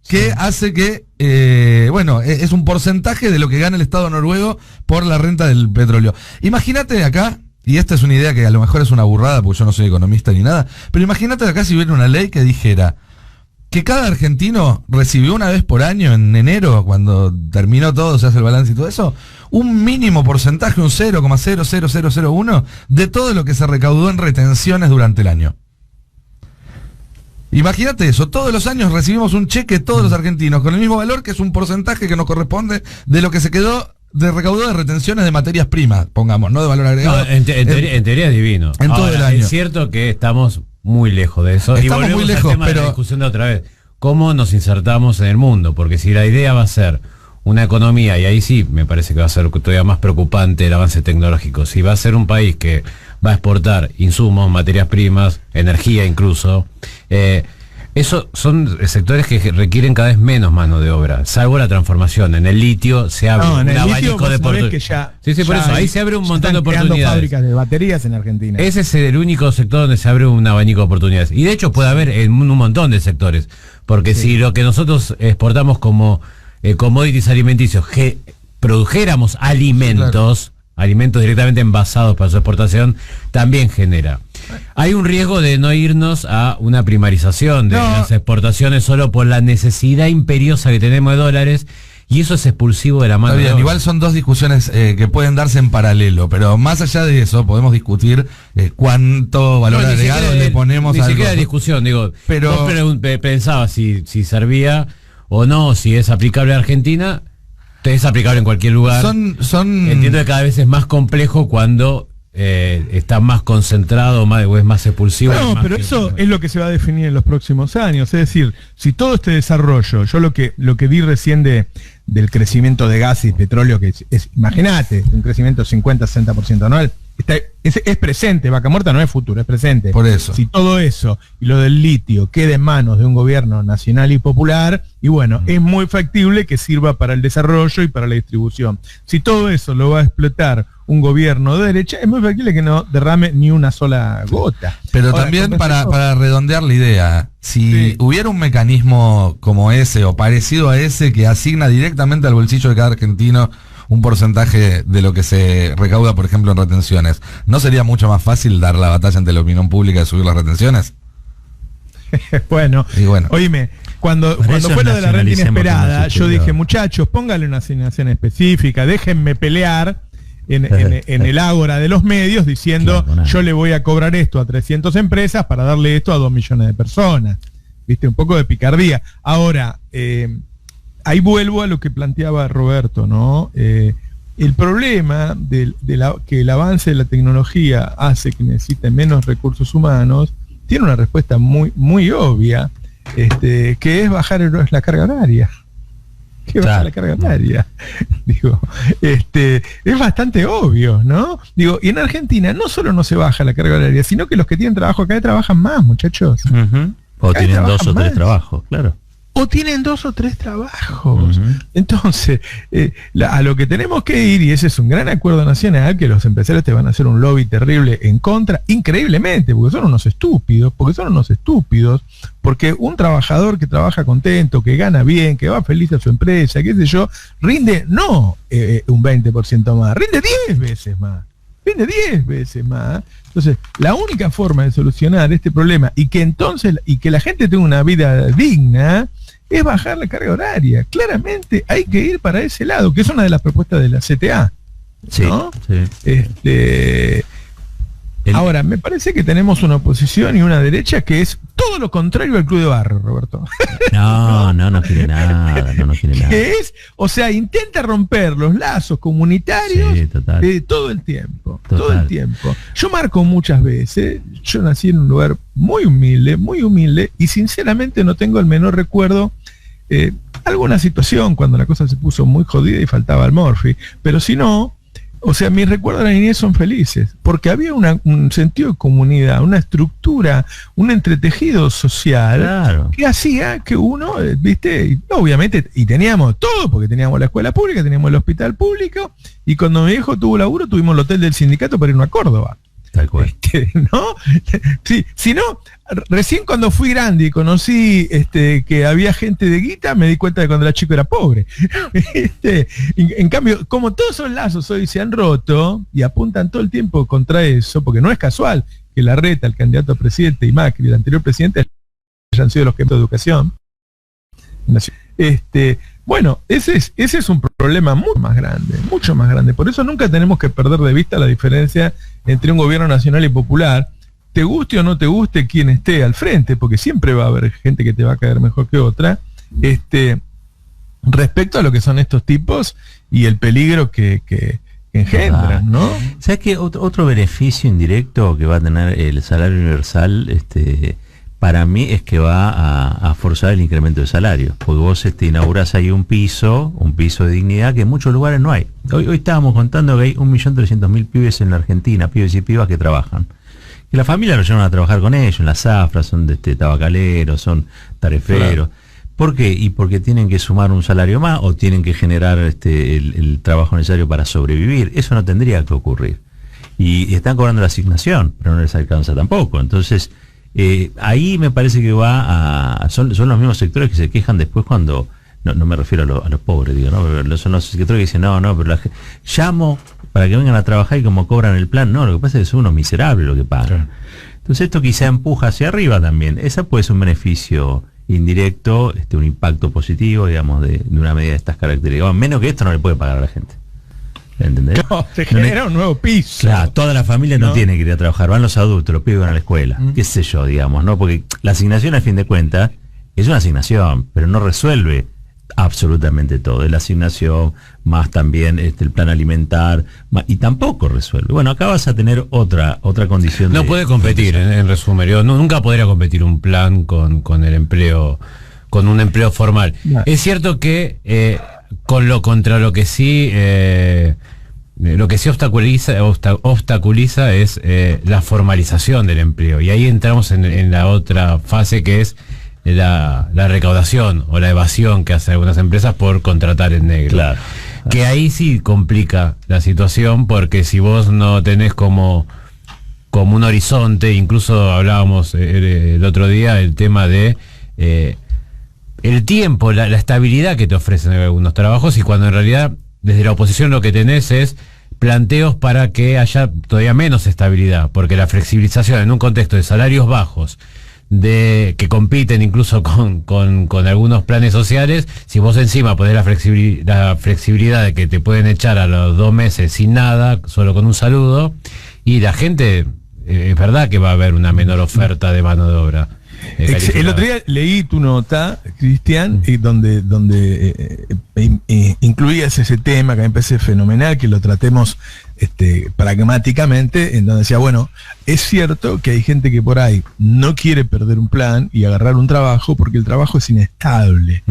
que hace que, es un porcentaje de lo que gana el Estado noruego por la renta del petróleo. Imagínate acá, y esta es una idea que a lo mejor es una burrada porque yo no soy economista ni nada, pero imagínate acá si hubiera una ley que dijera que cada argentino recibió una vez por año en enero, cuando terminó todo, se hace el balance y todo eso, un mínimo porcentaje, un 0,00001 de todo lo que se recaudó en retenciones durante el año. Imagínate eso, todos los años recibimos un cheque todos los argentinos con el mismo valor, que es un porcentaje que nos corresponde de lo que se quedó de recaudó de retenciones de materias primas, pongamos, no de valor agregado. No, en teoría es divino. En todo el año. Es cierto que estamos muy lejos de eso. Estamos muy lejos, pero de la discusión de otra vez. ¿Cómo nos insertamos en el mundo? Porque si la idea va a ser una economía, y ahí sí me parece que va a ser todavía más preocupante el avance tecnológico, si va a ser un país que va a exportar insumos, materias primas, energía incluso, esos son sectores que requieren cada vez menos mano de obra, salvo la transformación. En el litio se abre un abanico de oportunidades. Sí, por eso, ahí se abre un montón de oportunidades. Fábricas de baterías en Argentina. Ese es el único sector donde se abre un abanico de oportunidades. Y de hecho puede haber en un montón de sectores. Porque si lo que nosotros exportamos como commodities alimenticios, que produjéramos alimentos, alimentos directamente envasados para su exportación, también genera. Hay un riesgo de no irnos a una primarización de las exportaciones solo por la necesidad imperiosa que tenemos de dólares, y eso es expulsivo de la mano. Bien, igual son dos discusiones que pueden darse en paralelo, pero más allá de eso podemos discutir cuánto valor agregado le ponemos a algo. Ni siquiera discusión, digo, pero vos pensabas si servía o no, si es aplicable a Argentina. Es aplicable en cualquier lugar. Entiendo que cada vez es más complejo cuando está más concentrado o es más expulsivo. No, pero eso es lo que se va a definir en los próximos años. Es decir, si todo este desarrollo, yo lo que vi recién del crecimiento de gas y petróleo, que es imagínate, un crecimiento 50-60% anual, es presente. Vaca Muerta no es futuro, es presente. Por eso. Si todo eso y lo del litio queda en manos de un gobierno nacional y popular, y bueno, es muy factible que sirva para el desarrollo y para la distribución. Si todo eso lo va a explotar un gobierno de derecha, es muy factible que no derrame ni una sola gota. Pero ahora, también para redondear la idea, si hubiera un mecanismo como ese o parecido a ese que asigna directamente al bolsillo de cada argentino un porcentaje de lo que se recauda, por ejemplo, en retenciones, ¿no sería mucho más fácil dar la batalla ante la opinión pública de subir las retenciones? Bueno, oíme, cuando fue lo de la renta inesperada, yo dije, muchachos, póngale una asignación específica, déjenme pelear en el ágora de los medios diciendo, yo le voy a cobrar esto a 300 empresas para darle esto a 2 millones de personas. ¿Viste? Un poco de picardía. Ahora, ahí vuelvo a lo que planteaba Roberto, ¿no? El problema que el avance de la tecnología hace que necesiten menos recursos humanos tiene una respuesta muy, muy obvia, que es bajar la carga horaria. ¿Qué bajar la carga horaria? Digo, es bastante obvio, ¿no? Digo, y en Argentina no solo no se baja la carga horaria, sino que los que tienen trabajo acá trabajan más, muchachos. O tienen 2 o 3 trabajos, claro. o tienen 2 o 3 trabajos. Entonces, a lo que tenemos que ir, y ese es un gran acuerdo nacional, que los empresarios te van a hacer un lobby terrible en contra, increíblemente, porque son unos estúpidos, porque un trabajador que trabaja contento, que gana bien, que va feliz a su empresa, qué sé yo, rinde no un 20% más, rinde 10 veces más. Rinde 10 veces más. Entonces, la única forma de solucionar este problema y que la gente tenga una vida digna es bajar la carga horaria. Claramente hay que ir para ese lado, que es una de las propuestas de la CTA. ¿No? Sí. Ahora, me parece que tenemos una oposición y una derecha que es todo lo contrario al Club de Barrio, Roberto. No quiere nada, no quiere nada. Intenta romper los lazos comunitarios todo el tiempo. Yo marco muchas veces, yo nací en un lugar muy humilde, y sinceramente no tengo el menor recuerdo alguna situación cuando la cosa se puso muy jodida y faltaba el Morphy, pero si no, mis recuerdos de la niñez son felices, porque había un sentido de comunidad, una estructura, un entretejido social que hacía que uno, obviamente, y teníamos todo, porque teníamos la escuela pública, teníamos el hospital público, y cuando mi viejo tuvo laburo, tuvimos el hotel del sindicato para irnos a Córdoba. Tal cual. ¿No? Sí, si no, recién cuando fui grande y conocí que había gente de guita, me di cuenta de cuando era chico era pobre. En cambio, como todos esos lazos hoy se han roto y apuntan todo el tiempo contra eso, porque no es casual que Larreta, el candidato a presidente, y Macri, el anterior presidente, hayan sido los que de educación. Bueno, ese es un problema mucho más grande. Por eso nunca tenemos que perder de vista la diferencia entre un gobierno nacional y popular, te guste o no te guste quien esté al frente, porque siempre va a haber gente que te va a caer mejor que otra, respecto a lo que son estos tipos y el peligro que engendran, ¿no? ¿Sabes qué? Otro beneficio indirecto que va a tener el salario universal, para mí es que va a forzar el incremento de salario, porque vos inaugurás ahí un piso de dignidad que en muchos lugares no hay. Hoy estábamos contando que hay 1.300.000 pibes en la Argentina, pibes y pibas que trabajan. Que la familia los llevan a trabajar con ellos, en las zafras, son tabacaleros, son tareferos. Claro. ¿Por qué? Y porque tienen que sumar un salario más o tienen que generar el trabajo necesario para sobrevivir. Eso no tendría que ocurrir. Y están cobrando la asignación, pero no les alcanza tampoco. Entonces, ahí me parece que son los mismos sectores que se quejan después cuando, no me refiero a los pobres, digo, ¿no? Son los sectores que dicen, pero llamo para que vengan a trabajar y como cobran el plan, no, lo que pasa es que son unos miserables lo que pagan. Claro. Entonces esto quizá empuja hacia arriba también. Esa puede ser un beneficio indirecto, un impacto positivo, digamos, de una medida de estas características. Menos que esto no le puede pagar a la gente. ¿Entendés? No, se genera un nuevo piso. Claro, toda la familia no tiene que ir a trabajar, van los adultos, los pibes van a la escuela, qué sé yo, digamos, ¿no? Porque la asignación, a fin de cuentas, es una asignación, pero no resuelve absolutamente todo. Es la asignación, más también el plan alimentar, y tampoco resuelve. Bueno, acá vas a tener otra condición. No puede competir, en resumen. Nunca podría competir un plan con el empleo, con un empleo formal. No. Es cierto que contra lo que sí obstaculiza es la formalización del empleo, y ahí entramos en la otra fase, que es la recaudación o la evasión que hacen algunas empresas por contratar en negro. Claro. Que ahí sí complica la situación, porque si vos no tenés como un horizonte, incluso hablábamos el otro día el tema de el tiempo, la estabilidad que te ofrecen algunos trabajos, y cuando en realidad desde la oposición lo que tenés es planteos para que haya todavía menos estabilidad, porque la flexibilización en un contexto de salarios bajos, que compiten incluso con algunos planes sociales, si vos encima ponés la flexibilidad de que te pueden echar a los 2 meses sin nada, solo con un saludo, y la gente, es verdad que va a haber una menor oferta de mano de obra. El otro día leí tu nota, Cristian, donde incluías ese tema que me parece fenomenal, que lo tratemos pragmáticamente, en donde decía, bueno, es cierto que hay gente que por ahí no quiere perder un plan y agarrar un trabajo porque el trabajo es inestable.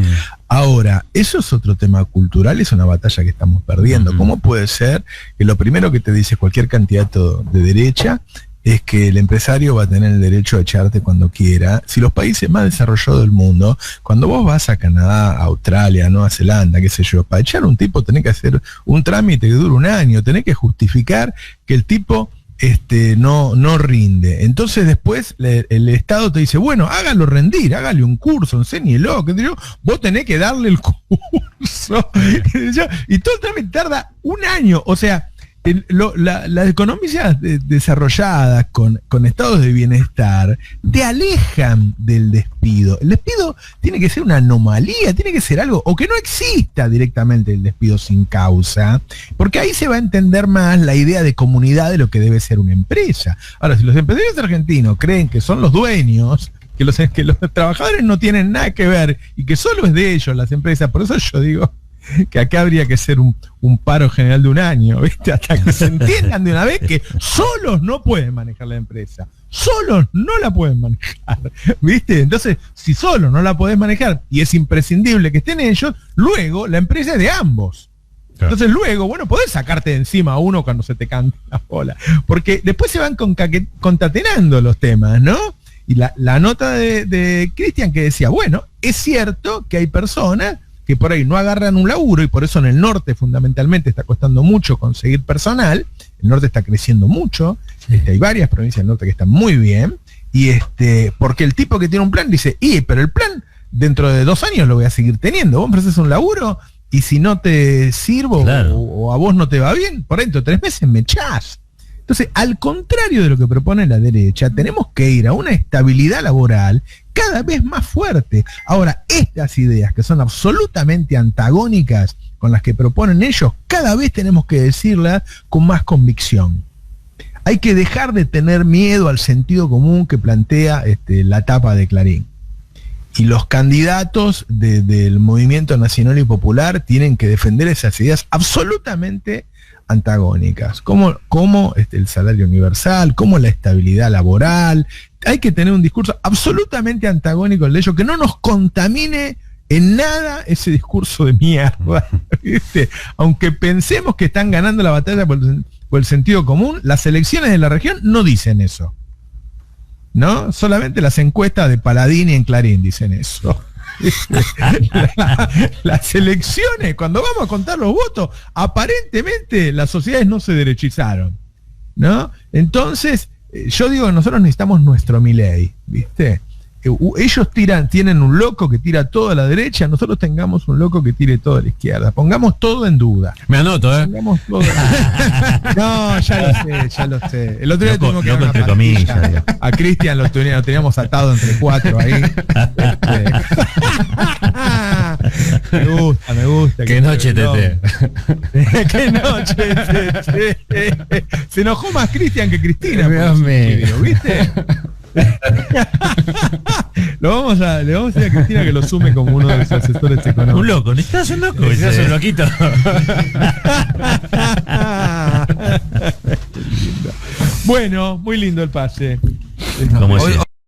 Ahora, eso es otro tema cultural, es una batalla que estamos perdiendo. ¿Cómo puede ser que lo primero que te dice cualquier candidato de derecha es que el empresario va a tener el derecho a echarte cuando quiera. Si los países más desarrollados del mundo, cuando vos vas a Canadá, a Australia, Nueva Zelanda, qué sé yo, para echar un tipo tenés que hacer un trámite que dura un año, tenés que justificar que el tipo no rinde. Entonces después el Estado te dice, bueno, hágalo rendir, hágale un curso, enséñelo, que vos tenés que darle el curso. Y todo el trámite tarda un año. O sea, las economías desarrolladas con estados de bienestar te alejan del despido. El despido tiene que ser una anomalía, tiene que ser algo, o que no exista directamente el despido sin causa, porque ahí se va a entender más la idea de comunidad de lo que debe ser una empresa. Ahora, si los empresarios argentinos creen que son los dueños, que los trabajadores no tienen nada que ver y que solo es de ellos las empresas, por eso yo digo que acá habría que ser un paro general de un año, ¿viste? Hasta que se entiendan de una vez que solos no pueden manejar la empresa, solos no la pueden manejar, ¿viste? Entonces, si solos no la podés manejar y es imprescindible que estén ellos, luego la empresa es de ambos. Entonces luego, bueno, podés sacarte de encima a uno cuando se te canta la bola, porque después se van concatenando los temas, ¿no? Y la nota de Cristian que decía, bueno, es cierto que hay personas que por ahí no agarran un laburo y por eso en el norte fundamentalmente está costando mucho conseguir personal. El norte está creciendo mucho, hay varias provincias del norte que están muy bien, y porque el tipo que tiene un plan dice, pero el plan dentro de 2 años lo voy a seguir teniendo, vos me ofreces un laburo y si no te sirvo, claro, o a vos no te va bien, por dentro de 3 meses me echás. Entonces, al contrario de lo que propone la derecha, tenemos que ir a una estabilidad laboral cada vez más fuerte. Ahora, estas ideas que son absolutamente antagónicas con las que proponen ellos, cada vez tenemos que decirlas con más convicción. Hay que dejar de tener miedo al sentido común que plantea la tapa de Clarín. Y los candidatos del movimiento nacional y popular tienen que defender esas ideas absolutamente antagónicas, como el salario universal, como la estabilidad laboral. Hay que tener un discurso absolutamente antagónico al de ellos, que no nos contamine en nada ese discurso de mierda, ¿viste? Aunque pensemos que están ganando la batalla por el sentido común, las elecciones de la región no dicen eso, ¿no? Solamente las encuestas de Paladini en Clarín dicen eso. Las elecciones, cuando vamos a contar los votos, aparentemente las sociedades no se derechizaron, ¿no? Entonces, yo digo que nosotros necesitamos nuestro Milei, ¿viste? Ellos tienen un loco que tira todo a la derecha, nosotros tengamos un loco que tire todo a la izquierda. Pongamos todo en duda. Me anoto, Pongamos todo no, ya lo sé. El otro día tuvimos que dar una comillas, a Cristian lo teníamos atado entre 4 ahí. Me gusta. Qué noche, Tete. Qué noche, Tete. Se enojó más Cristian que Cristina. ¿Viste? Le vamos a decir a Cristina que lo sume como uno de los asesores económicos. Un loco, necesitas un loco. Necesitas un loquito. Bueno, muy lindo el pase. Como